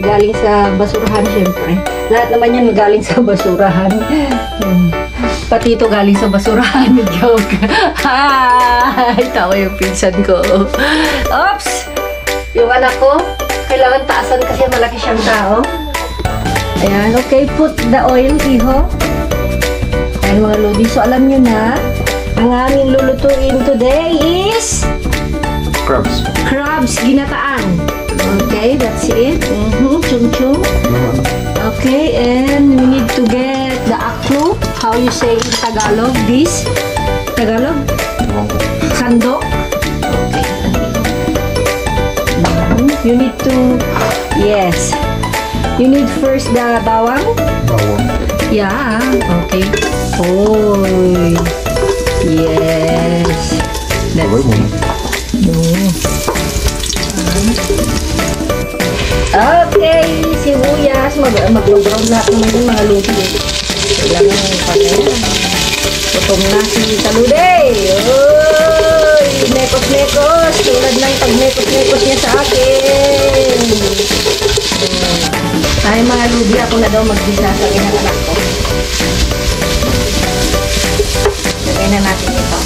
galing sa basurahan syempre. Lahat naman yan galing sa basurahan. Pati ito galing sa basurahan. Joke. Hi! Tawa yung pinsan ko. Oops! Yung anak ko, kailangan taasan kasi malaki siyang tao. Ayan, okay. Put the oil, iho. Ayan mga lodi. So alam nyo na, ang aming lulutuin today is Crabs. crabs ginataan. Okay, that's it. Chung-chung. Okay, and we need to get the aklo. How you say in Tagalog? This? Tagalog? Sandok? Okay. You need to, yes. You need first the bawang? Bawang. Yeah, okay. Oh, yes. That's it. Okay, sibuyas. Mag-brown natin yung mga luto. Kailangan yung patayan. Gutom na si Talude. Oy, mekos-mekos. Tulad ng pag-mekos-mekos niya sa akin. Ay, mga lubi, ako na daw magbisa sa akin ng anak ko. Lagay na natin ito.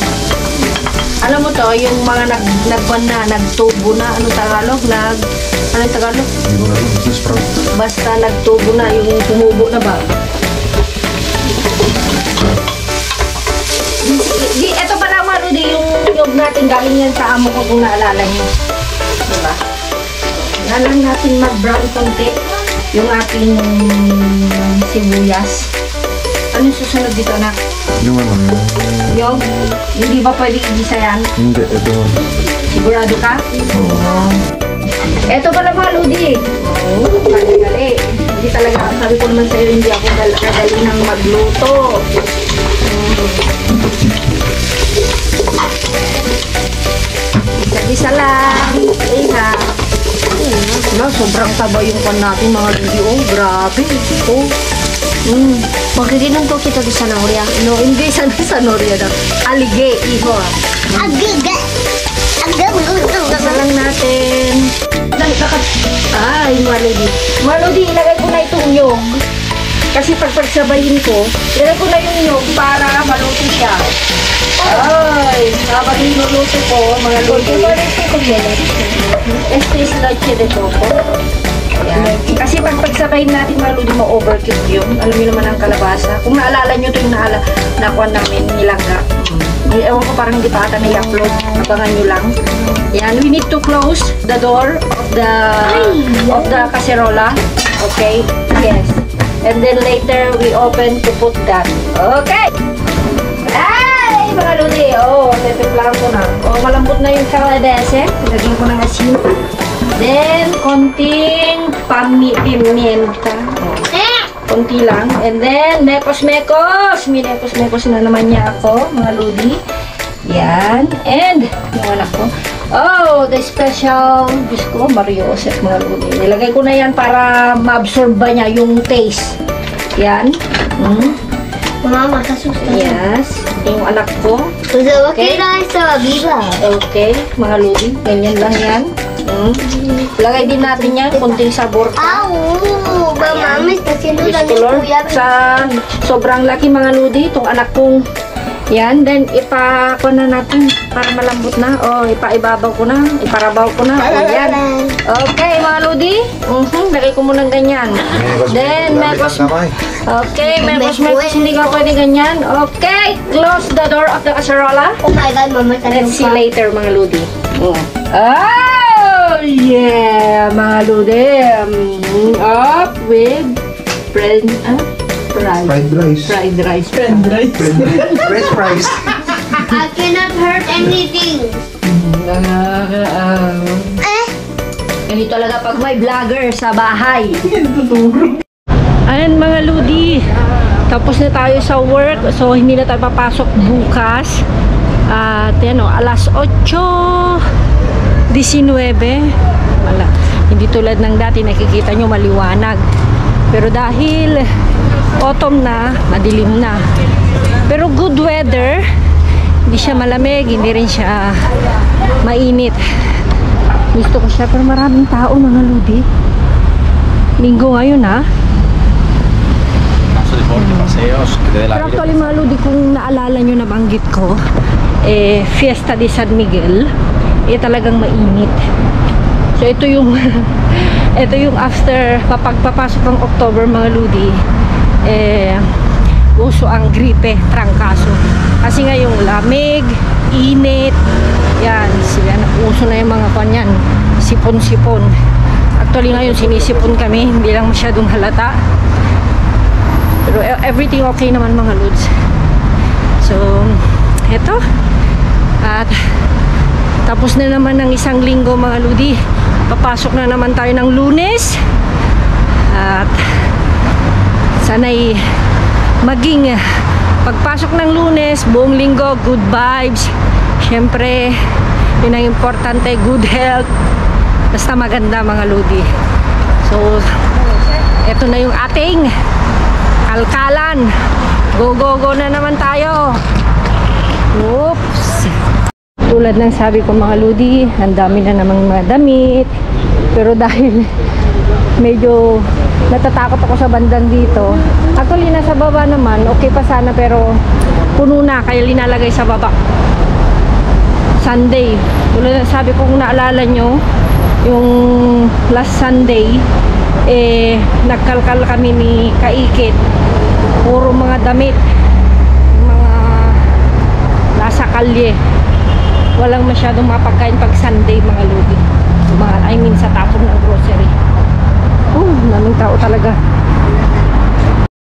Alam mo to, yung mga nagtubo na, ano Tagalog? Anong Tagalog? Basta nagtubo na, yung tumubo na ba? Ito pala mga Rudy, yung nyog natin galing yan sa amo ko kung naalala niyo. Diba? Nalang natin mag-brown konti yung ating sibuyas. Ano yung susunod dito, anak? Yung ano? Yung? Hindi ba pwede i-gisa yan? Hindi, ito. Sigurado ka? Oo. Ito pala mga Ludi. Oo, gali-gali. Hindi talaga, sabi ko naman sa'yo, hindi ako kadali ng magluto. Isa-isa lang. Iha. Sobrang taba yung pan natin mga Ludi. Oh, grabe. Oh. Magiging ko kita di Sanoria. No, hindi sa Sanoria daw. Alige, iho. Agiga. Isa lang natin. Ay, Maludi. Maludi, ilagay ko na itong nyog. Kasi pagpagsabayin ko, ilagay ko na yung nyog para maluto siya. Ay, habang niluluto ko, mga lodi. Este is leche de coco. Ayan. Kasi pagpagsabayin natin mga lodi, ma-overcook yun. Alam niyo naman ang kalabasa. Kung naalala nyo ito yung nakuha namin nilangga. Ewan ko parang hindi pa ata na-upload. Abangan nyo lang. Yan. We need to close the door of the cacerola. Okay? Yes. And then later we open to put that. Okay! Ay! Mga lodi. Oh, tetimplaan ko na. Oh, malambot na yung kaladese. Lagyan ko ng asin. Then, konting pimienta. Konti lang. And then, mekos-mekos. Minekos-mekos na naman niya ako, mga lodi. Yan. And, yung anak ko. Oh, the special, Diyos ko, Mario Joseph, mga lodi. Nilagay ko na yan para ma-absorb ba niya yung taste. Yan. Mama, kasusta. Yes. Yung anak ko. Okay. Okay, mga lodi. Ganyan lang yan. Lagay din natin yan, konting sabor pa. Mama, kasi nung Color. Sa sobrang laki mga lodi, itong anak kong yan. Then, ipa-ko na natin para malambot na. O, ipa-ibabaw ko na. Iparabaw ko na. O, yan. Okay, mga lodi. Lagay ko muna ganyan. Then, mekos. Okay, mekos. Hindi ka pwede ganyan. Okay, close the door of the cacerola. Oh my God, Mama, Let's see later, mga lodi. Oh, yeah, mga lodi. Up with fried rice. French fries. I cannot hurt anything. Hindi talaga pag may vlogger sa bahay. Ayan mga ludi, tapos na tayo sa work, so hindi na tayo papasok bukas. At yan o, alas 8:19. Wala, hindi tulad ng dati nakikita nyo maliwanag. Pero dahil autumn na, madilim na. Pero good weather, hindi siya malamig, hindi rin siya mainit. Gusto ko siya, pero maraming tao mga ludi. Linggo ngayon ha. Paso de porte, paseos, que te dé la Pero aire. actually mga lodi, kung naalala nyo nabanggit ko, Fiesta de San Miguel, talagang mainit. So ito yung ito yung after papagpapasok ng October mga lodi, uso ang gripe, trangkaso. Kasi nga yung lamig, init, yan, uso na yung mga kanyan, sipon-sipon. Actually ngayon sinisipon kami, hindi lang masyadong halata. Pero everything okay naman mga lods. So, eto. At tapos na naman ng isang linggo mga lodi. Papasok na naman tayo ng Lunes. At sana'y maging pagpasok ng Lunes, buong linggo, good vibes. Siyempre, yun ang importante, good health. Basta maganda mga lodi. So, eto na yung ating kalkalan. Go, go, go na naman tayo. Oops. Tulad ng sabi ko mga lodi, ang dami na namang mga damit. Pero dahil medyo natatakot ako sa bandang dito. Actually, nasa baba naman, okay pa sana pero puno na, kaya linalagay sa baba. Sunday. Tulad ng sabi ko, kung naalala nyo, yung last Sunday, nagkalkal kami ni Kaikit. Puro mga damit, mga nasa kalye. Walang masyadong mapagkain pag Sunday mga lodi. I mean sa tapon ng grocery. Daming tao talaga.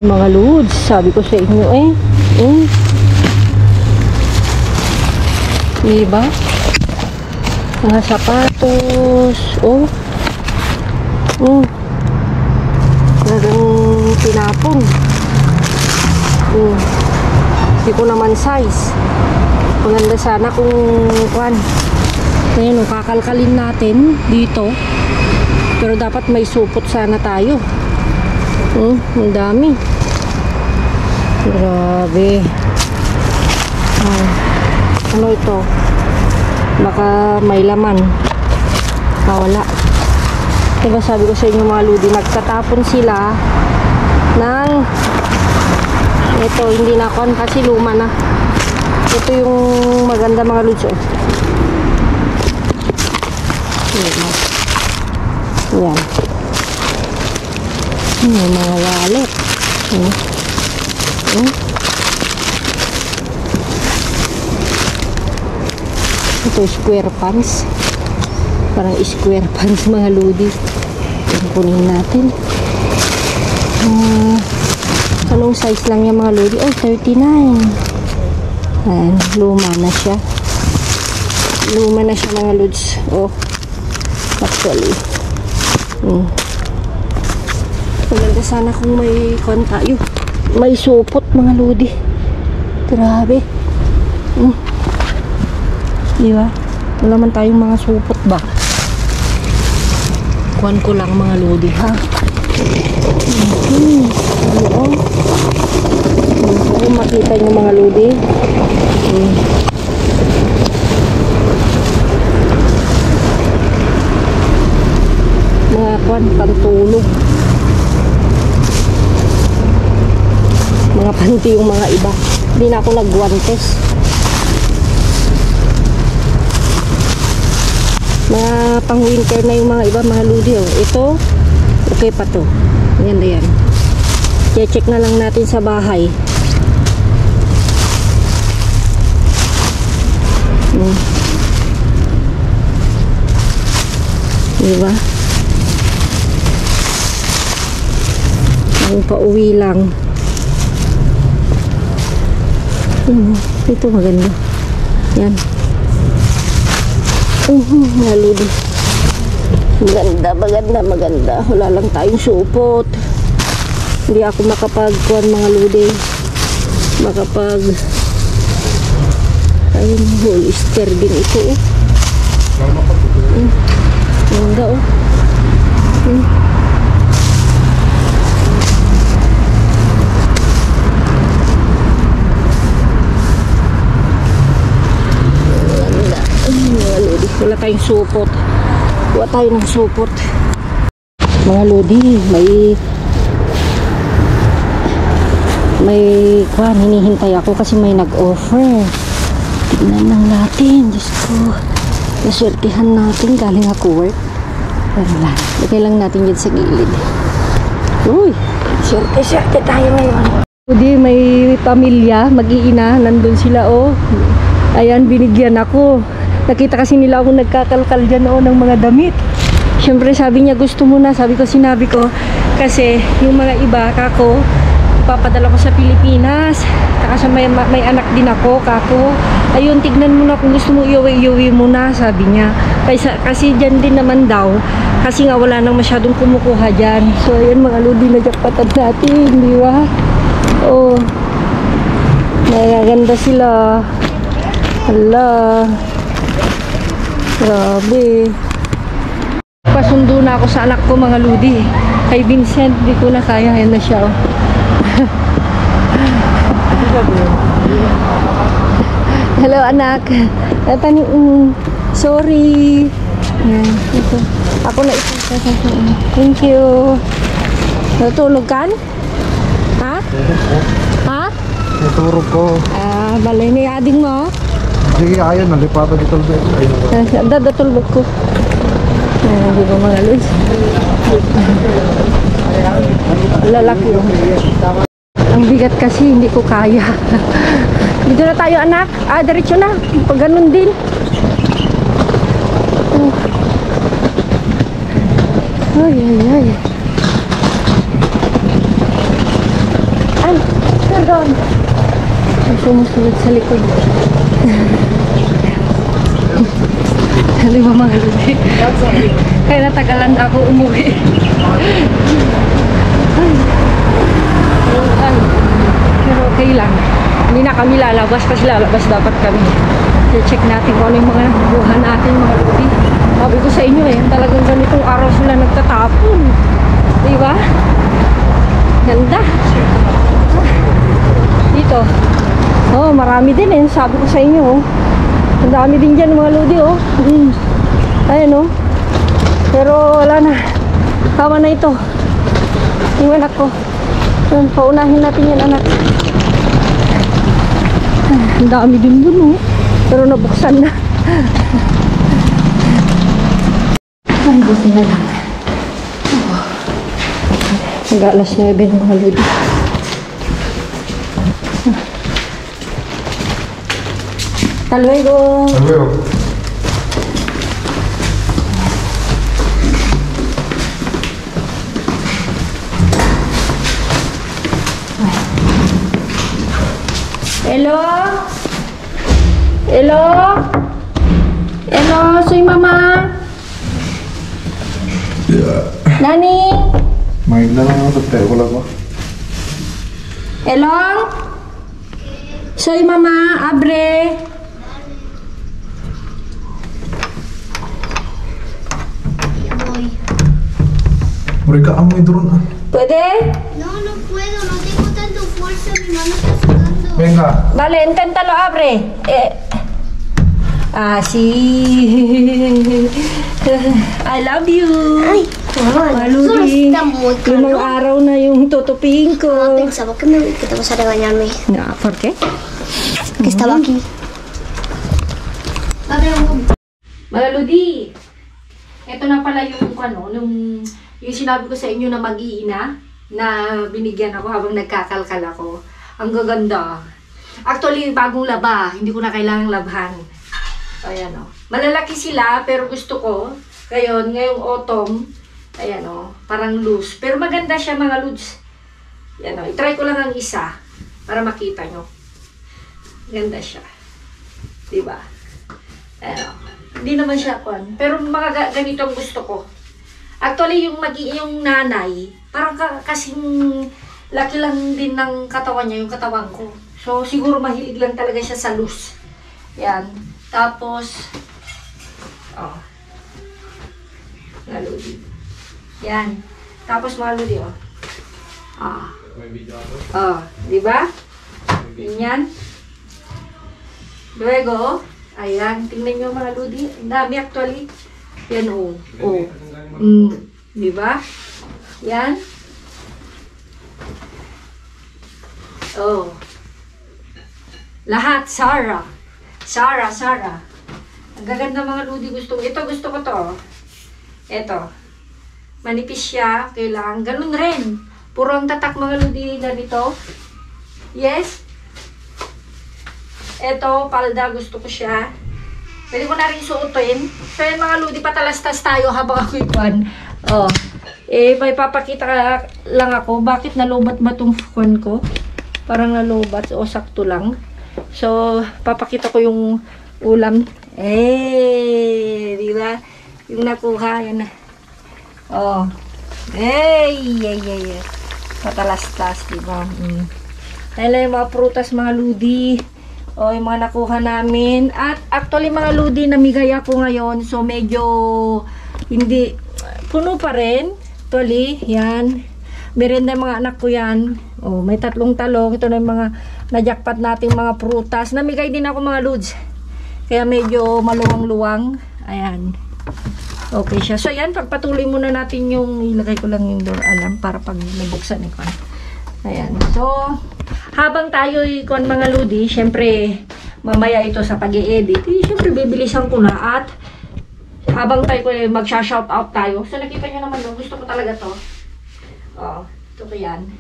Mga lods, sabi ko sa inyo diba? Mga sapatos. Talagang tinapon. Hindi ko naman size. Maganda sana kung ngayon, kakalkalin natin dito. Pero dapat may supot sana tayo. Ang dami. Grabe. Ano ito? Baka may laman. Wala. Diba sabi ko sa inyo mga lodi, nagtatapon sila ng ito, hindi na kon kasi luma na. Ito yung maganda mga lods. Yan. May mga wallet. Ito square pants. Parang square pants mga lodi. Kunin natin. Anong size lang yung mga lodi? 39. Ayan, luma na siya. Luma na siya mga lods. Actually. Maganda sana kung may tayo. May supot mga lodi. Grabe. Diba? Wala man tayong mga supot ba? Kuhan ko lang mga lodi ha. Kung makita nyo mga lodi. Mga kuhan, pantulog. Mga panty yung mga iba. Hindi na ako nagguantes. Mga pang winter na yung mga iba mga lodi. Ito, okay pa to. Yan na yan. I-check na lang natin sa bahay. Diba? Ang pauwi lang. Ito maganda. Yan. Naludi. Maganda, maganda, maganda. Wala lang tayong supot. Hindi ako makapagkuhan mga ludi. Ayun, holster din ito Maganda wala tayong supot. Kuha tayo ng supot. Mga lodi, may hinihintay ako kasi may nag-offer. Tignan lang natin. Diyos ko. Naswertihan natin. Galing ako work. Wala. Lagay lang natin yun sa gilid. Uy. Swerte tayo ngayon. Lodi, may pamilya. Mag-iina. Nandun sila, oh. Ayan, binigyan ako. Nakita kasi nila ako nagkakalkal dyan, oh, ng mga damit. Siyempre, sabi niya, gusto mo na. Sinabi ko. Kasi, yung mga iba, kako, papadala ko sa Pilipinas. Kasi may anak din ako, kako. Ayun, tignan mo na kung gusto mo iuwi mo na, sabi niya. Kasi dyan din naman daw. Kasi nga wala nang masyadong kumukuha dyan. So, ayan mga lodi na jackpotan natin, di ba? Oh. Nagaganda sila. Hala. Grabe. Pasundo na ako sa anak ko mga lodi. Kay Vincent, di ko na kaya. Ayan na siya, oh. Hello anak. Sorry. Yan, ito. Ako na ito. Thank you. Natulog kan? Ha? Ha? Naturo ko. Balay ni ading mo. Sige, ayun, nalipatan dito. Dadatulog ko. Hindi ba mga Luis? Lalaki yun. Ang bigat kasi, hindi ko kaya. Dito na tayo anak. Diretso na. Pag ganun din. Ay. Ay, pardon. Ay, sumusunod sa likod. Di ba mga ludi? Kaya natagalan ako umuwi. Pero okay lang. Hindi na kami lalabas kasi lalabas dapat kami. I-check natin kung ano yung mga buha natin mga ludi. Sabi ko sa inyo talagang ganitong araw sila nagtatapon. Diba? Ganda. Dito. Oh, marami din sabi ko sa inyo. Ang dami din dyan mga ludi, oh. Ayan, oh. Pero wala na. Tama na ito. Yung anak ko. Paunahin natin yan, anak. Ang dami din dun, oh. Pero nabuksan na. Ay, buti na lang. Mag-alas 9 mga lodi. Talwego. Hello? Hello? Hello, soy mama. Nani? Main na lang ako sa wala ko. Hello? Soy mama, abre. Mereka amoy drone ah. ¿Puede? No puedo, no tengo tanta fuerza, mi mano está sudando. Venga. Vale, inténtalo, abre. Sí. I love you. Ay, Maludi. está muy Limang caro. araw na yung tutupiin ko. Pensaba que te vas a regañarme. No, ¿por qué? Que estaba aquí. Maludi. Ito na pala yung yung sinabi ko sa inyo na mag-iina na binigyan ako habang nagkakalkal ako. Ang gaganda. Actually, bagong laba. Hindi ko na kailangang labhan. Ayan o. Malalaki sila, pero gusto ko. Ngayong autumn, ayan o, parang loose. Pero maganda siya mga lods. Ayan o, itry ko lang ang isa para makita nyo. Ganda siya. Diba? Ayan o. Hindi naman siya kon. Pero mga ganito ang gusto ko. Actually, yung nanay, parang kasing laki lang din ng katawan niya, yung katawan ko. So, siguro mahilig lang talaga siya sa loose. Yan. Tapos, mga lodi. Yan. Tapos mga lodi, di ba? Yan. Luego, ayan. Tingnan nyo mga lodi. Ang dami actually. Yan, di ba? Yan. Oh. Lahat, Sarah. Sarah. Ang gaganda mga Ludi. Gusto ko to. Ito. Manipis siya. Kailangan. Ganun rin. Puro ang tatak mga Ludi ganito. Yes. Ito, palda. Gusto ko siya. Pwede ko na rin suotin. So yan mga Ludi, patalastas tayo habang ako ikuan. Oh. May papakita lang ako. Bakit nalobat ba itong kuan ko? Parang nalobat o sakto lang. So, papakita ko yung ulam. Di ba? Yung nakuha, yan na. Oh. Patalastas, di ba? Kaya yung mga prutas, mga Ludi. Yung mga nakuha namin. At actually, mga Ludi, namigay ako ngayon. So, medyo hindi puno pa rin. Actually, yan. Merenda yung mga anak ko yan. May 3 talong. Ito na yung mga najakpat nating mga prutas. Namigay din ako mga Lods. Kaya medyo maluwang-luwang. Ayan. Okay siya. So, yan. Pagpatuloy muna natin yung ilagay ko lang yung door alarm para pag nabuksan ito. Ayan. So, habang tayo ikon mga Ludi, syempre, mamaya ito sa pag-i-edit, syempre, bibilisan ko na. At habang tayo magsha-shoutout tayo. So, nakita nyo naman, gusto ko talaga to. Ito ko yan.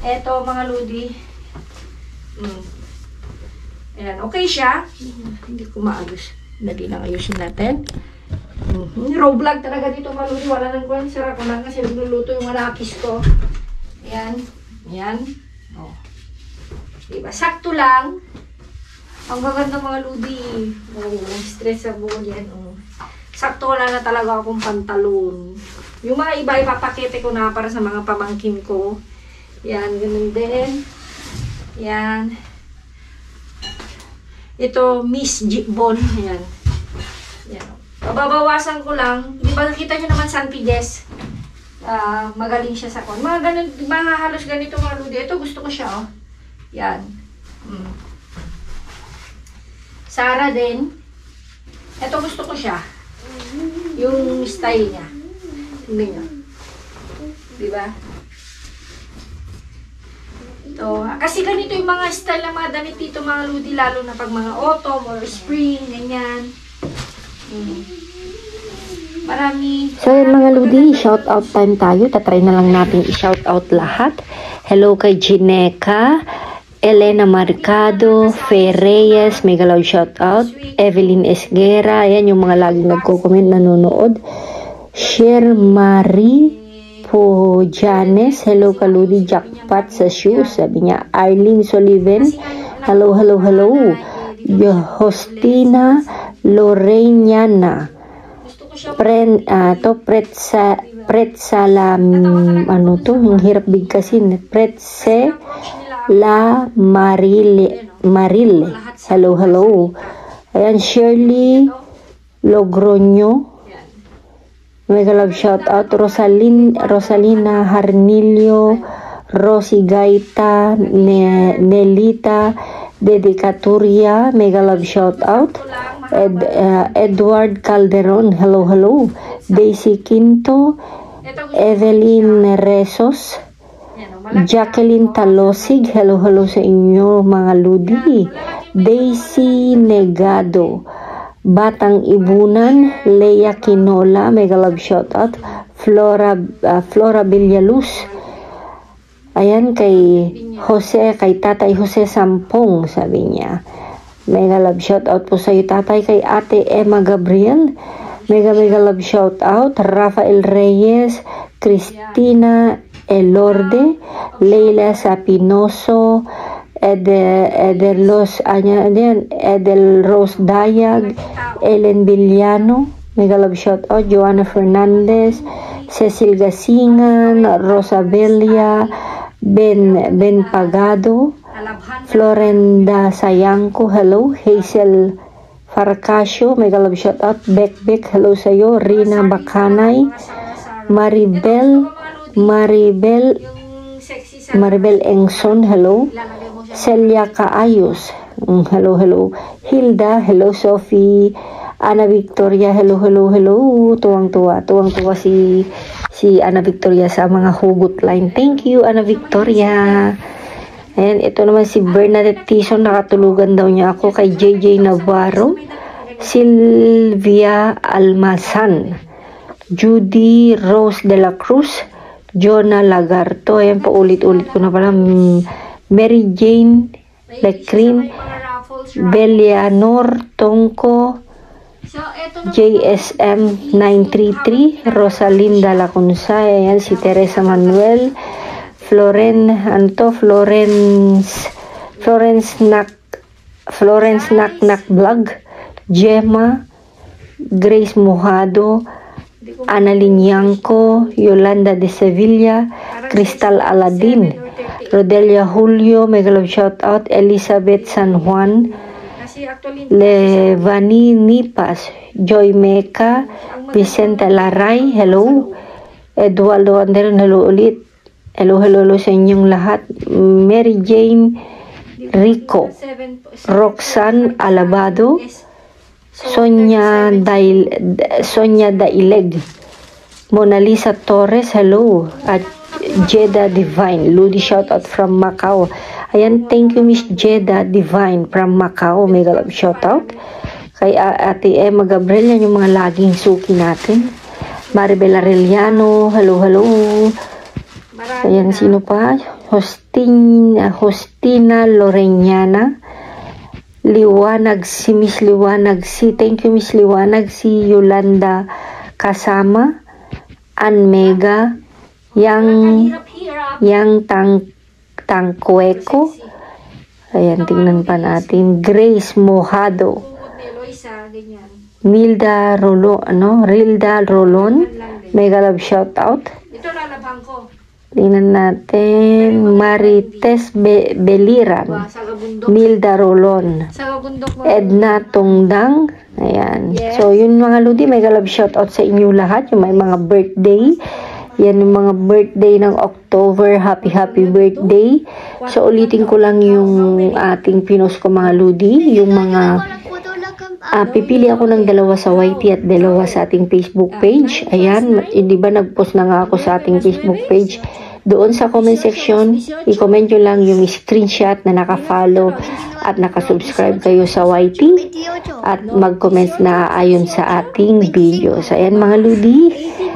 Eto, mga Ludi. Ayan, okay siya. Hindi ko maayos. Dali lang ayusin natin. Raw vlog talaga dito, mga Ludi. Wala nang kuwan. Sarap ko lang kasi nagluluto yung manakis ko. Ayan. Ayan. Diba? Sakto lang. Ang maganda mga Ludi. Stress sa buong yan. Sakto lang na talaga akong pantalon. Yung mga iba, ipapakete ko na para sa mga pamangkin ko. Yan, ganun din. Yan. Ito, Miss Bon. Yan. Yan. Babawasan ko lang. Di ba nakita nyo naman San Pides? Magaling siya sa kon. Mga ganun, mga halos ganito mga Ludi. Ito, gusto ko siya, Yan. Sarah din. Ito, gusto ko siya. Yung style niya. Tingnan nyo. Diba? Ito. Kasi ganito yung mga style ng mga damit dito mga Ludi. Lalo na pag mga autumn or spring. Ganyan. Marami. So yun mga Ludi, shoutout time tayo. Tatry na lang natin i-shoutout lahat. Hello kay Gineca, Elena Marcado, Fe Reyes, mega loud shoutout. Evelyn Esguera, ayan yung mga laging nagko-comment, nanonood. Sher Marie Pujanes, hello Kaludi, jackpot sa shoes, sabi niya. Arlene Sullivan, hello. Hostina Loreniana, Pretsalam, ano to, yung hirap bigkasin, Pretsela Marile, hello. Ayan, Shirley Logroño, mega love shout out. Rosalina Harnilio, Rosy Gaita, Nelita Dedicaturia, mega love shout out. Edward Calderon, hello. Daisy Quinto, Evelyn Rezos, Jacqueline Talosig, hello sa inyo mga Ludi. Daisy Negado, Batang Ibunan, Leia Quinola, mega love shout out. Flora Villaluz, ayan kay Tatay Jose Sampong, sabi niya. Mega love shout out po sa iyo tatay. Kay Ate Emma Gabriel, mega love shout out. Rafael Reyes, Cristina Elorde, Leila Sapinoso, Edel Rose Dayag, Ellen Villano, mega love shout out. Joanna Fernandez, Cecil Gasingan, Rosabella, Ben Pagado, Florenda Sayangko, hello. Hazel Farcasio, mega love shout out. Beck, hello sa'yo. Rina Bacanay, Maribel Engson, hello. Celia Kaayos, hello. Hilda, hello. Sophie Ana Victoria, hello, hello, hello. Tuwang-tuwa si Ana Victoria sa mga hugot line. Thank you, Ana Victoria. Ayan, ito naman si Bernadette Tison, nakatulugan daw niya ako kay JJ Navarro, Sylvia Almasan, Judy Rose de la Cruz, Jonah Lagarto, ayan, paulit-ulit ko na pala, Mary Jane Lecrim, Belianor Tongko, So, eto na JSM 933, Rosalinda Lacunza, ayan, si Teresa Manuel, Florence Nak Vlog, Gemma, Grace Mojado, Annalyn Yanko, Yolanda de Sevilla, Crystal Aladin, Rodelia Julio, Megalov shoutout, Elizabeth San Juan, kasi actually Levani Nipas, Joy Meca, Vicente Laray, hello, Eduardo Anderon, hello ulit, hello sa inyong lahat, Mary Jane Rico, Roxanne Alabado, Sonia Daileg, Mona Lisa Torres, hello, at Jeda Divine, Ludi shoutout from Macau. Ayan, thank you Miss Jeda Divine from Macau, mega love shoutout. Kay Ate Emma Gabriel, yan yung mga laging suki natin. Maribel Arellano, hello. Ayan, sino pa? Hostina Loreñana, Liwanag si Miss Liwanag si, thank you Miss Liwanag si Yolanda Kasama, Ann Mega, Yang Tangkueko, ayan, tingnan pa natin, Grace Mojado, Rilda Rolon, mega love shoutout. ito lalabang ko. Tingnan natin, Marites Beliran, Sa Gabundok. Milda Rolon, Sa Gabundok mo. Edna Tongdang, ayan. Yes. So, yun mga ludi, mega love shoutout sa inyo lahat, yung may mga birthday. Yan yung mga birthday ng October, happy birthday. So, ulitin ko lang yung ating pinost ko mga ludi, yung mga pipili ako ng dalawa sa YT at dalawa sa ating Facebook page. Ayan, di ba nag-post na nga ako sa ating Facebook page. Doon sa comment section, i-comment nyo lang yung screenshot na naka-follow at naka-subscribe kayo sa YT at mag-comment na ayon sa ating videos. Ayan mga ludi.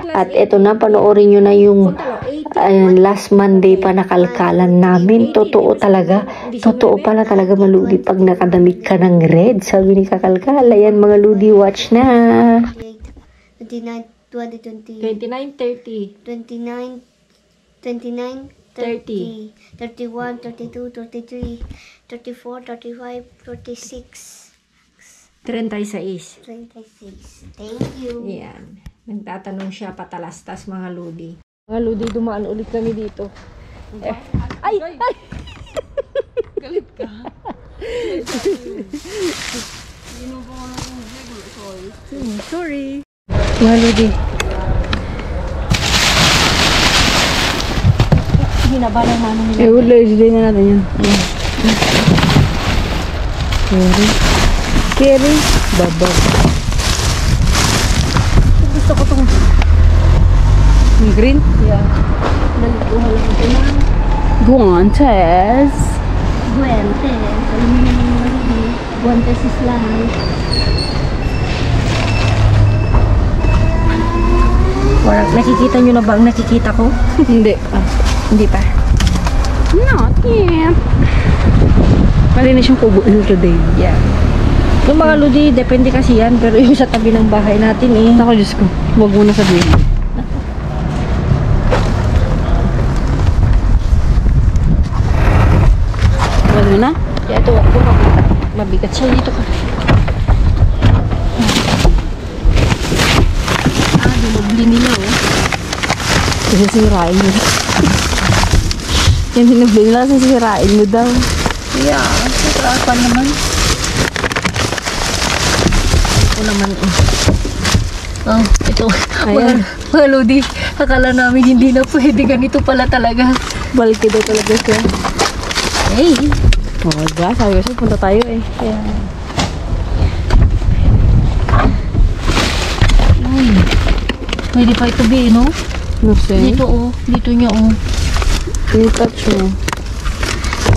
At eto na, panoorin nyo na yung last Monday pa nakalkalan namin. Totoo pala talaga maludi pag nakadamit ka ng red. Sabi ni Kakalkal. Ayan mga ludi, watch na. 29, 20, 29, 30. 29, 29, 30, 31, 32, 33, 34, 35, 46, 36. 26. Thank you. Yan. Nagtatanong siya patalastas mga ludi. Mga ludi, dumaan ulit kami dito. Ay! Galit ka. Sorry. Mga ludi. Hinaba lang namin nila. Wala, isday na natin yan. Carry. Babag. Gusto ko itong Yung green? yeah. Nalikuha lang ito na. Guantes. Guantes. Alam mo naman mga ludi. Guantes is life. Nakikita nyo na ba ang nakikita ko? Hindi. Hindi pa. Not yet. Malinis yung kubo today. Yeah. Yung mga ludi, depende kasi yan. Pero yung sa tabi ng bahay natin eh. Ako, Diyos ko. Huwag mo na sabihin. Huwag mo na? Yeah, ito ako mabigat. Mabigat siya dito ka. Dinubli nila oh. Sisirain mo. Yan hinubli nila, sisirain mo daw. Yeah, sa naman. Ito naman eh. Oh, ito. Ayan. Mga lodi, akala namin hindi na pwede. Ganito pala talaga. Balki daw talaga siya. Hey! Oh, diba? Sabi ko siya, punta tayo eh. Kaya, Pwede pa ito, B, no? No sé. Dito, oh. Dito niya, oh. I-touch mo.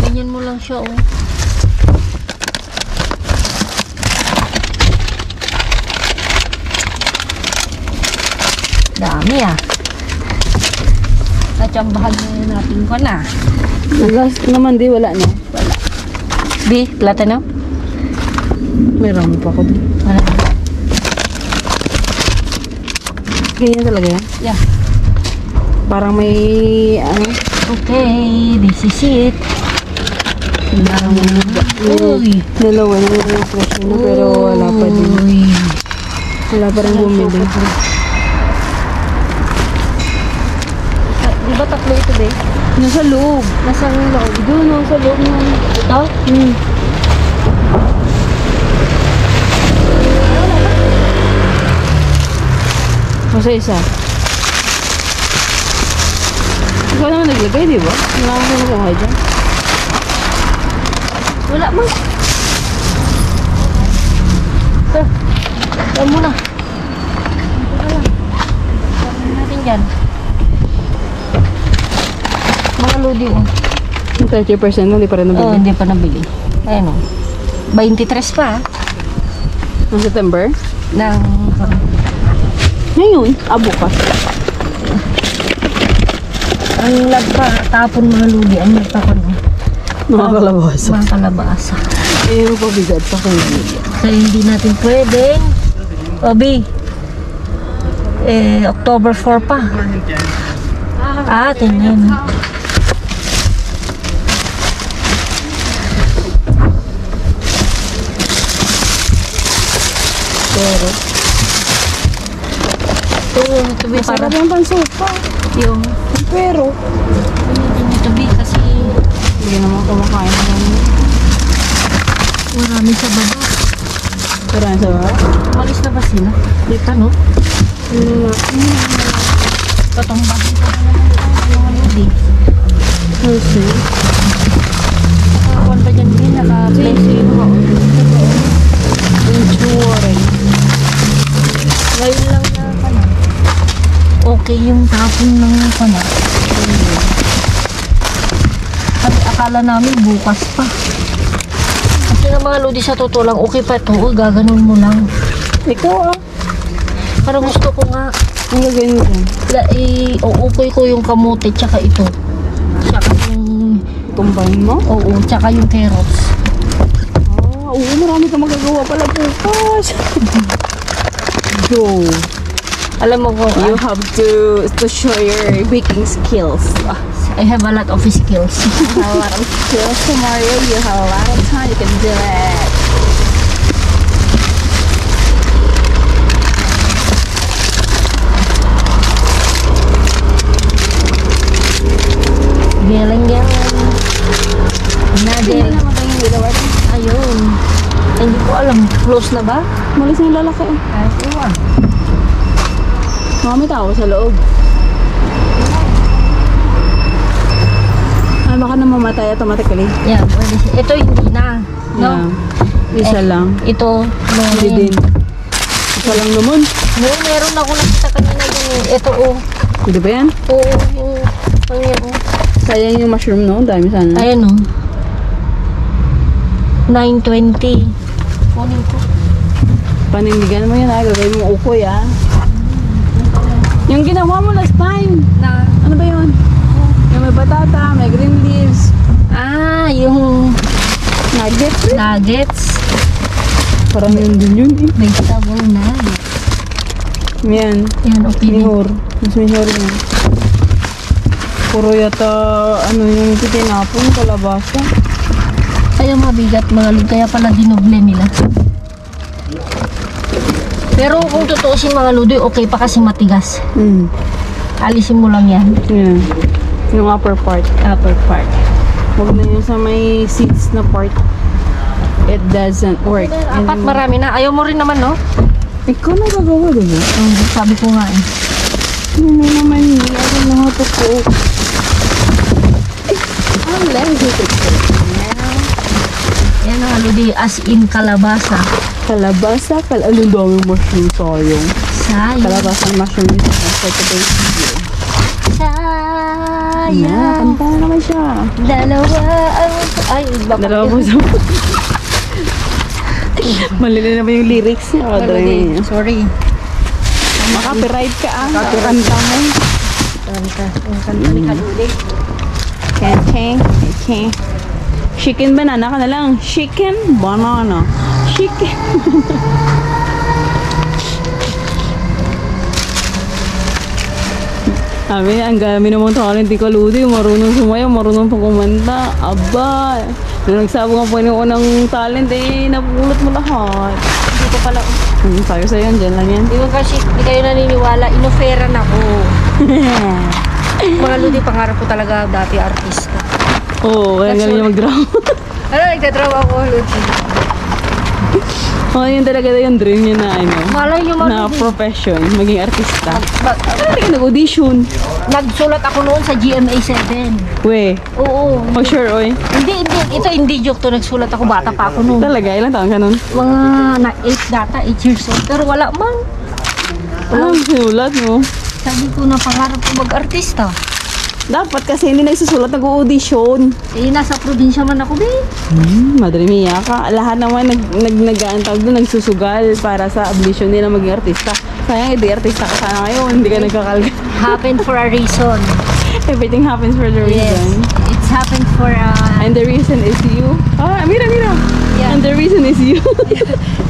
Ganyan mo lang siya, oh. Dami, ah. Natsambahan na natin ko na. Last naman di, wala na. B, platinum? Meron pa ako. Wala. Ganyan talaga yan. Yeah. Parang may, ano, Okay, this is it. parang Uy. dalawa na yung flash na, pero wala pa din. Uy. Wala pa rin bumili. Di ba tatlo ito, be? Nasa loob. Nasa loob. Doon, nasa loob na. Ito? Masa isa. Ikaw naman naglagay, di ba? Wala akong nakuha dyan. Wala mo. Ito. Ito muna. Ito lang. Sabi natin dyan. Mga lodi, oh. Yung 30% na, di pa rin Oo, nabili. hindi pa nabili. Ayan, oh. 23 pa, ah. Noong September? Ng... Ngayon? Bukas. Ang lagpa, tapon mga lodi. Ang nagtapon, oh. Mga kalabasa. Mga kalabasa. Eh, yung pabigat pa kayo. Kaya hindi natin pwedeng. Obi. October 4 pa. Tingnan. Pero ito ba para Sarap yung pansopa. yung Pero, ito ba kasi hindi naman kumakain ng marami sa baba. karaan sa ba? Walis na ba sila? Di pa, no? Patongbahin ko na naman mga lodi. Kasi, Nakakuan pa dyan din, naka-place yung mga enjoy. ngayon lang na kana. Okay yung tapon ng kana. Kasi akala namin bukas pa. Kasi nga mga lodi sa totoo lang, okay pa ito. Uy, gaganon mo lang. Ikaw Parang gusto ko nga, ang gagawin mo dyan? uupoy ko yung kamote tsaka ito. Tsaka yung, Tumbahin mo? oo, tsaka yung carrots. Oo, marami kang magagawa pala bukas. Go. Alam mo ko, You have to show your baking skills. I have a lot of skills. You have a lot of skills tomorrow. You have a lot of time. You can do it. Galang-galang. Nadel. naman kayong ginawa. Ayun. Hindi ko alam. Close na ba? Malis na yung lalaki. Ay, iwan. Mga may tao sa loob. Baka na mamatay automatically. Yeah, pwede siya. Ito hindi na. No? Yeah. Isa lang. Ito, Hindi din. Isa lang naman. Meron ako nakita kanina yun. Ito, oh. Hindi ba yan? Oo, yung kanya, oh. Sayang yung mushroom, no? Dami sana. Ayan, oh. 920. Kunin ko. Panindigan mo yan, ha? Gagawin mo ukoy, ha? Yung ginawa mo last time. Na, Ano ba yun? Yung may batata, may green leaves, yung nuggets. nuggets. Parang yun din yun, eh. Vegetable nuggets. Yan. Yan, okay. Mihor. Mas mihor yan. Puro yata, ano yung titinapon, kalabasa. Kaya mabigat mga lod, kaya pala dinoble nila. Pero kung tutuusin mga ludoy, okay pa kasi matigas. Alisin mo lang yan. Yan. Yung upper part. Upper part. Huwag na yung sa may seeds na part. It doesn't work. Apat marami na. Ayaw mo rin naman, no? Ikaw na gagawa, diba? Sabi ko nga eh. Ano naman yun? Ako na nga to po. Ang lahi ko. Yan mga lodi, as in kalabasa. Kalabasa, anong daming mushroom sayang. Sayang. Kalabasa and mushroom is for today's video. Yeah, Sayang. kanta na naman siya. Dalawa ang... Ay, baka... Dalawa po sa... Malili naman yung lyrics niya. Kadre. Sorry. Makapiright ka Kanta mo. Kanta ni Kaluli. Okay. Chicken banana ka na lang. Chicken banana. Chicken. Sabi, ang gami naman talent ni Kaludi. Marunong sumayaw, marunong pang kumanta. Aba, nung nagsabong ang po yung unang talent, napulot mo lahat. Hindi ko pala... Sayo sa'yo yan, dyan lang yan. Di ba kasi hindi kayo naniniwala, inoferan ako. Mga Ludi, pangarap ko talaga dati artista. Oo, kaya galing niya mag-drama. Ano, nagdadraw ako, Ludi. Yun talaga yung dream niya na, Malay nyo, na Ludi. profession, maging artista. Ano ka nag-audition? Nagsulat ako noon sa GMA 7. We, Oo. oh sure, oy. Hindi. Ito hindi joke to. Nagsulat ako. Bata pa ako noon. Talaga, ilang taon ka nun? Mga 8 data, 8 years old. Pero wala man. Ano ang sinulat mo? Sabi ko na pangarap ko mag-artista. Dapat kasi hindi nagsusulat, nag-audition. Nasa probinsya man ako, be. Madre mia ka. Lahat naman nag-aantag doon, nagsusugal para sa audition nila maging artista. Sayang, hindi artista ka sana ngayon, hindi ka nagkakalga. Happened for a reason. Everything happens for the Yes. reason. It's happened for a... And the reason is you. Mira. Yeah. And the reason is you.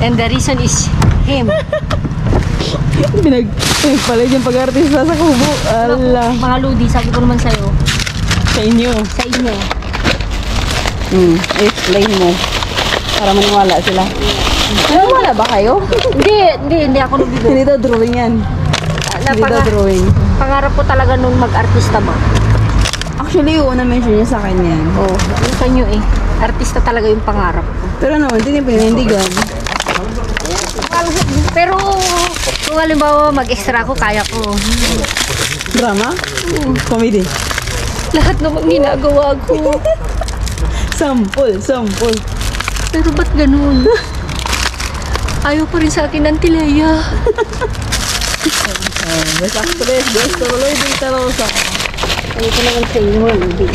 And the reason is him. Pinagpalit yung pag-artista sa kubo. Ala. Mga Ludi, sabi ko naman sa'yo, Sa inyo. sa inyo. Explain mo. Para maniwala sila. Maniwala ba kayo? Hindi ako nabigo. Hindi daw drawing yan. Hindi daw drawing. Pangarap ko talaga nung mag-artista ba? Actually, yung una mention niya sa akin yan. Oo, yung sa inyo eh. Artista talaga yung pangarap ko. Pero naman, hindi pinindigan. Pero kung halimbawa mag-extra ako, kaya ko. Drama? Comedy? Lahat naman ginagawa ko. Sample. Pero ba't ganun? Ayaw pa rin sa akin ng Tilea. Best actress, best tuloy din tarosa. Ayaw ko naman sa inyo, hindi.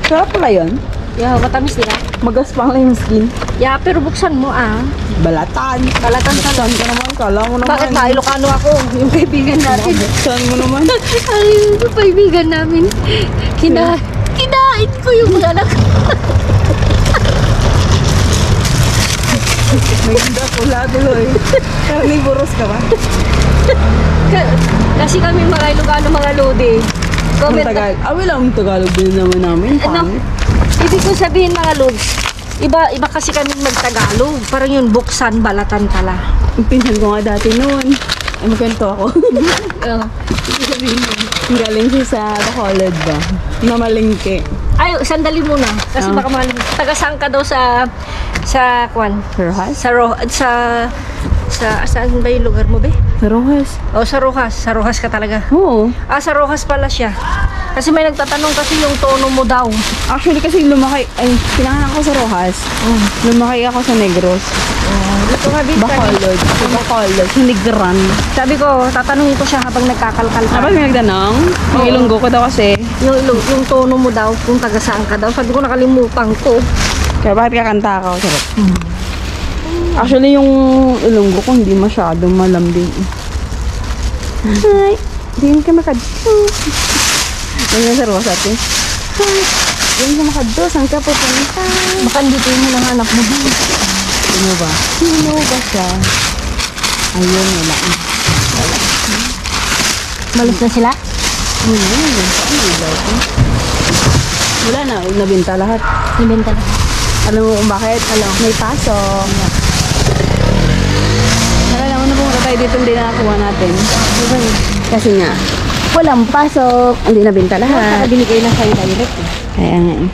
Sarap pala yun. Yeah, matamis nila. Magaspang lang yung skin. Yeah, pero buksan mo Balatan. Balatan sa Saan ka naman? Kala mo naman. Bakit ba? Ilocano ako. Yung kaibigan natin. Saan mo naman? Ay, yung kaibigan namin. Kinain ko yung mga anak. May ganda pula tuloy. Carnivorous ka ba? Kasi kami mga Ilocano, mga Lodi. Ang Tagalog. Wala ang Tagalog din naman namin. Ano? Ibig ko sabihin mga Lods, iba kasi kami mag-Tagalog. Parang yun, buksan, balatan pala. Yung pinsan ko nga dati noon. Ay, magkwento ako. Ibig sabihin yun. Galing siya sa Bacolod ba? Namalingke. Ay, sandali muna. Kasi baka maling. Taga-saan ka daw sa Kwan? Rojas? Saan ba yung lugar mo, be? Sa Rojas. Oh, sa Rojas. Sa Rojas ka talaga. Oo. Sa Rojas pala siya. Kasi may nagtatanong kasi yung tono mo daw. Actually kasi pinanganak ako sa Rojas. Lumaki ako sa Negros. Dito nga, be. Bacolod. Sa Bacolod. Sa Negran. Sabi ko, tatanungin ko siya habang nagkakalkal ka. Kapag may nagdanong, yung Ilonggo ko daw kasi. Yung tono mo daw, kung taga-saan ka daw. Sabi ko, nakalimutan ko. Kaya bakit kakanta ako? Sarap. Actually, yung Ilonggo ko hindi masyadong malambing. Hi! Diyan ka makadto. Ganyan sa Rosas eh. Hi! Diyan ka makadto. Saan ka pupunta? Baka dito yung mga anak mo din. Sino ba? Sino ba siya? Ayun, wala. Malis na sila? Wala na, nabinta lahat. Ibenta na. Alam mo kung bakit? May pasok. Alam mo na pumunta tayo dito, hindi nakakuha natin. Kasi nga, walang pasok. Hindi nabinta lahat. Binigay na sa'yo direct eh. Kaya nga eh.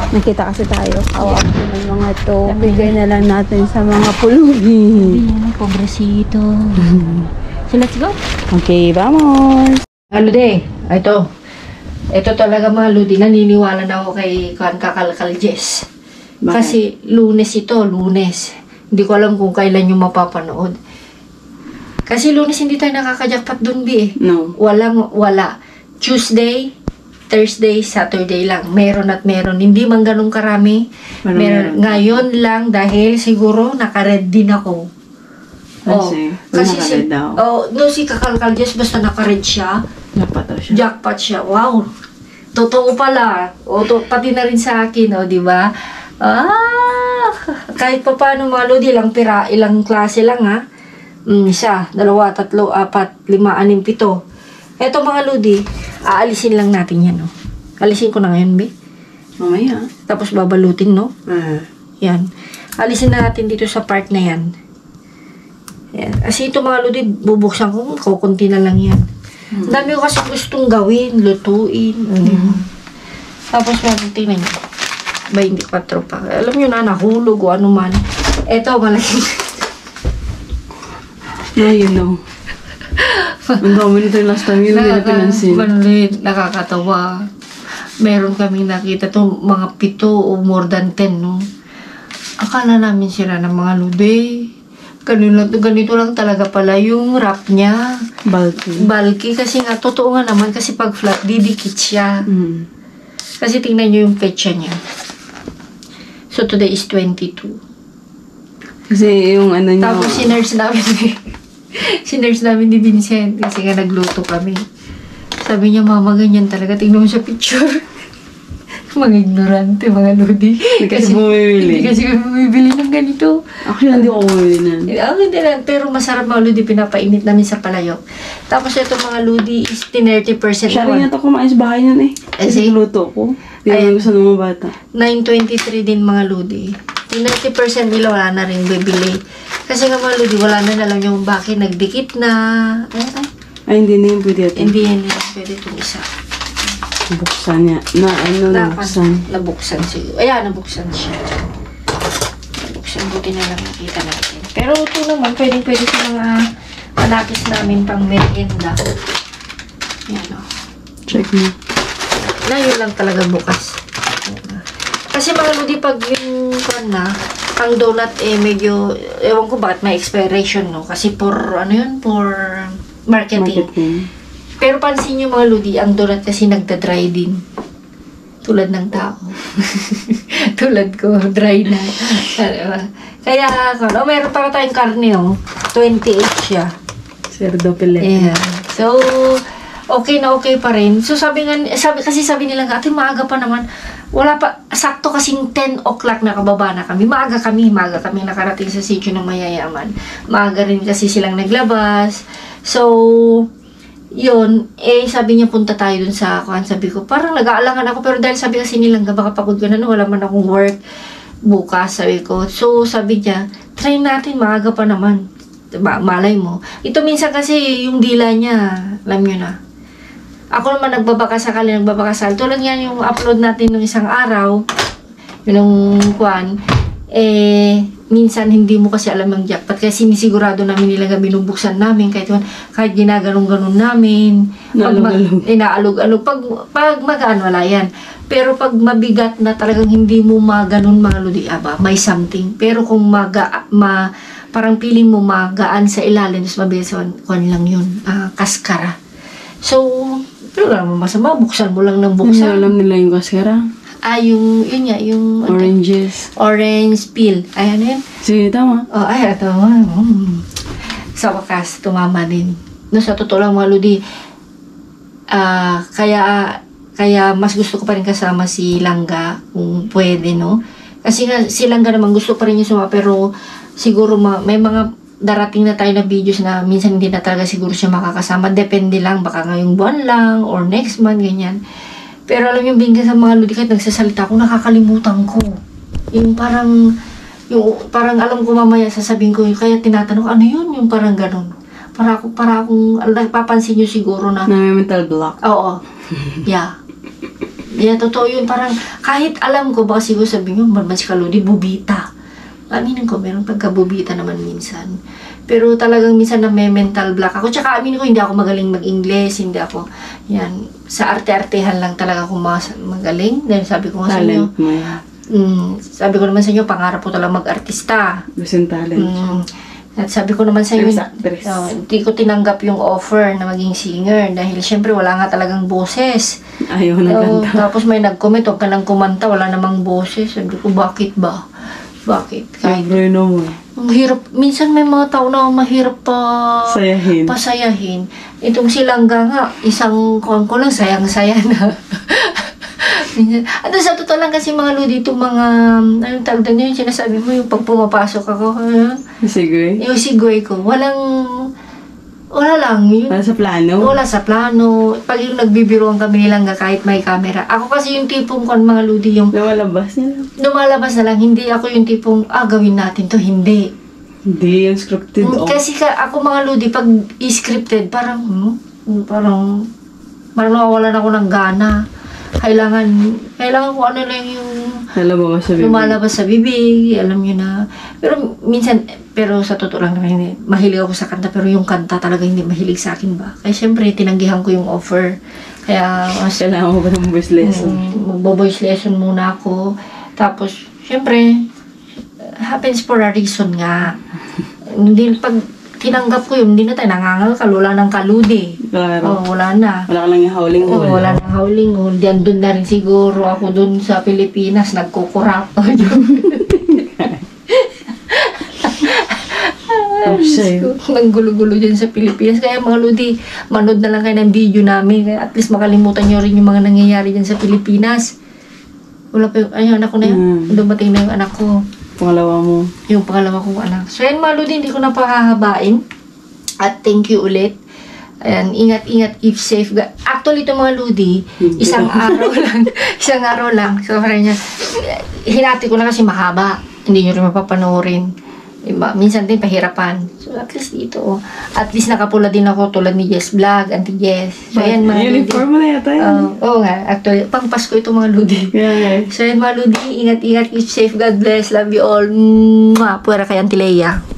Nakita kasi tayo. Kawawa ng mga to. Bigay na lang natin sa mga pulubi. Yan, pobrecito. So let's go. Okay, vamos. Ludi, ito talaga mga Ludi, naniniwala na ako kay Kakalkal Jess. Bakit? Kasi Lunes ito, Lunes. Hindi ko alam kung kailan yung mapapanood. Kasi Lunes hindi tayo nakaka-jackpot dun, Bi, eh. No. Wala. Tuesday, Thursday, Saturday lang. Meron at meron. Hindi man ganun karami. Meron. Ngayon lang dahil siguro naka-red din ako. Kasi naka-red daw. Si Kakalkal Diyos, basta naka-red siya. Jackpot daw siya. Jackpot siya. Wow. Totoo pala. Pati na rin sa akin, di ba? Kahit pa paano mga lodi, ilang klase lang, ha? 1, 2, 3, 4, 5, 6, 7. Eto mga lodi, aalisin lang natin yan, no? Alisin ko na ngayon, Be. Mamaya. Tapos babalutin, no? Yan. Alisin na natin dito sa part na yan. Yan. Kasi ito mga lodi, bubuksan ko, kukunti na lang yan. Dami ko kasi gustong gawin, lutuin. Tapos tingnan nyo. 24 pa. Alam nyo na, nahulog o ano man. Eto, malaki. Yun no. Ang dami nito yung last time, yun nila pinansin. Nakakatawa. Meron kaming nakita to mga 7 o more than 10, no? Akala namin sila ng mga lube. Ganito lang talaga pala yung wrap niya. Bulky. Kasi nga, totoo nga naman, kasi pag flat, didikit siya. Kasi tingnan nyo yung petsa niya. So, today is 22. Kasi yung ano niya. Tapos, sinurse namin ni Vincent kasi nga nagluto kami. Sabi niya, mama, ganyan talaga. Tingnan mo sa picture. Mga ignorante, mga lodi. Hindi kasi bumibili. Hindi kasi bumibili ng ganito. Actually, hindi ko bumibili na. Hindi lang. Pero masarap mga lodi, pinapainit namin sa palayok. Tapos ito mga lodi is 30% Siya rin yata kumain sa bahay nun eh. Kasi luto ko. Hindi naman gusto ng mga bata. 9.23 din mga lodi. 90% nila wala na rin bibili. Kasi nga mga lodi, wala na alam yung bakit nagdikit na. Ay, hindi na yung pwede ito. Hindi yan pwede itong isa. Nabuksan niya. Nabuksan. Nabuksan siguro. Ayan, nabuksan siya. Nabuksan. Buti na lang nakita natin. Pero ito naman, pwede sa mga manakis namin pang merienda. Yan o. Check mo. Na yun lang talaga bukas. Kasi mga lodi, pag yung ang donut medyo, ewan ko bakit may expiration, no? Kasi for marketing. Pero pansin nyo mga lodi, ang donut kasi nagda-dry din. Tulad ng tao. Tulad ko, dry na. Kaya, meron pa tayong karne, 28 siya. Cerdo pellet. Yeah. So, okay na okay pa rin. So, sabi nila, ate, maaga pa naman. Wala pa, sakto kasing 10 o'clock na kababa na kami. Maaga kami nakarating sa sitio ng mayayaman. Maaga rin kasi silang naglabas. So, yun, sabi niya punta tayo dun sa sabi ko, parang nag-aalangan ako, pero dahil sabi kasi nilang, baka pagod ka na, wala man akong work bukas, sabi ko. So, sabi niya, try natin, maaga pa naman. Diba, malay mo. Ito minsan kasi, yung dila niya, alam nyo na. Ako naman nagbabakasakali. Tulad yan yung upload natin nung isang araw, yung minsan hindi mo kasi alam ang jackpot kasi sinisigurado namin nila binubuksan namin kahit ginaganong-ganon namin inaalog-alog pag magaan wala yan, pero pag mabigat na talagang hindi mo maganon mga lodi, may something. Pero kung parang piling mo magaan sa ilalim, mas mabilis lang yun, kaskara. So pero wala naman masama, buksan mo lang ng buksan. Hindi alam nila yung kaskara. Yun nga, yung oranges. Orange peel. Ayan yun. Sige, tama. Tama. Sa wakas, tumama din. No, sa totoo lang mga lodi, kaya mas gusto ko pa rin kasama si Langga, kung pwede, no? Kasi nga, si Langga naman gusto pa rin niya sumama, pero siguro may mga darating na tayo na videos na minsan hindi na talaga siguro siya makakasama. Depende lang, baka ngayong buwan lang, or next month, ganyan. Pero alam yung bingka sa mga lodi, kahit nagsasalita ako, nakakalimutan ko. Yung parang alam ko mamaya, sasabihin ko, kaya tinatanong, ano yun? Yung parang ganun. Para akong, napapansin nyo siguro na, may mental block. Oo. Yeah. Yeah, totoo yun. Parang, kahit alam ko, baka siguro sabihin nyo, si Kalodi, bubita. Aminin ko, meron pagka-bubita naman minsan. Pero talagang minsan na may mental block ako. Tsaka aminin ko, hindi ako magaling mag-Ingles, hindi ako, sa arte-artehan lang talaga ako magaling. Dahil sabi ko nga sa inyo, Sabi ko naman sa inyo, pangarap ko talaga mag-artista. Gusto yung talent. At sabi ko naman sa inyo, Actress. hindi ko tinanggap yung offer na maging singer dahil syempre wala nga talagang boses. Ayaw na kanta. Tapos may nag-comment, huwag ka nang kumanta, wala namang boses. Sabi ko, bakit ba? Bakit? Kahit Siyempre naman. ang hirap, minsan may mga tao na mahirap pa Sayahin. pasayahin. Itong silangga nga, isang kuwan ko lang, sayang-saya na. At sa totoo lang kasi mga ludi, itong mga, anong tawag doon yung sinasabi mo, yung pag pumapasok ako, Sige. yung sigway ko, wala lang, yun. Para sa plano. Wala sa plano. Pag yung nagbibiruan kami nilang kahit may camera. Ako kasi yung tipong kon mga ludi yung Nawalabas niya lang. lumalabas na lang. Hindi ako yung tipong, gawin natin to. Hindi. Hindi, yung scripted. Kasi ako mga ludi, pag scripted, parang nawawalan ako ng gana. Kailangan ko ano lang yung Lumalabas sa bibig. lumalabas sa bibig, alam nyo na. Pero sa totoo lang naman, hindi. Mahilig ako sa kanta, pero yung kanta talaga hindi mahilig sa akin ba. Kaya syempre, tinanggihan ko yung offer. Kaya, Kailangan mo ba ng voice lesson? magbo-voice lesson muna ako. Tapos, syempre, happens for a reason nga. Hindi, pag tinanggap ko yun, hindi na tayo nangangalkal, wala nang kaludi. Klaro. Wala na. Wala ka lang yung howling Oo, hole. wala nang howling hole. Diyan doon na rin siguro ako doon sa Pilipinas, nagkukurap. Ang gulo-gulo dyan sa Pilipinas. Kaya mga ludi, manood na lang kayo ng video namin. Kaya at least makalimutan nyo rin yung mga nangyayari dyan sa Pilipinas. Wala pa yung anak ko na yun. Dumating na yung anak ko. Pangalawa mo. Yung pangalawa kong anak. So yan mga ludi, hindi ko na pahahabain. At thank you ulit. Ayan, ingat-ingat, keep safe. Actually, ito mga ludi, isang araw lang. So, parang niya, hinati ko na kasi mahaba. Hindi nyo rin mapapanoorin. Diba? Minsan din pahirapan. So, at least dito. At least nakapula din ako tulad ni Jess Vlog, Auntie Jess. So, yan mga ludi. Uniform mo na yata yun. Oo nga. Actually, pang Pasko ito mga ludi. Yeah. So, yan mga ludi, ingat-ingat, keep safe. God bless. Love you all. Mwah. Puwera kay Auntie Leia.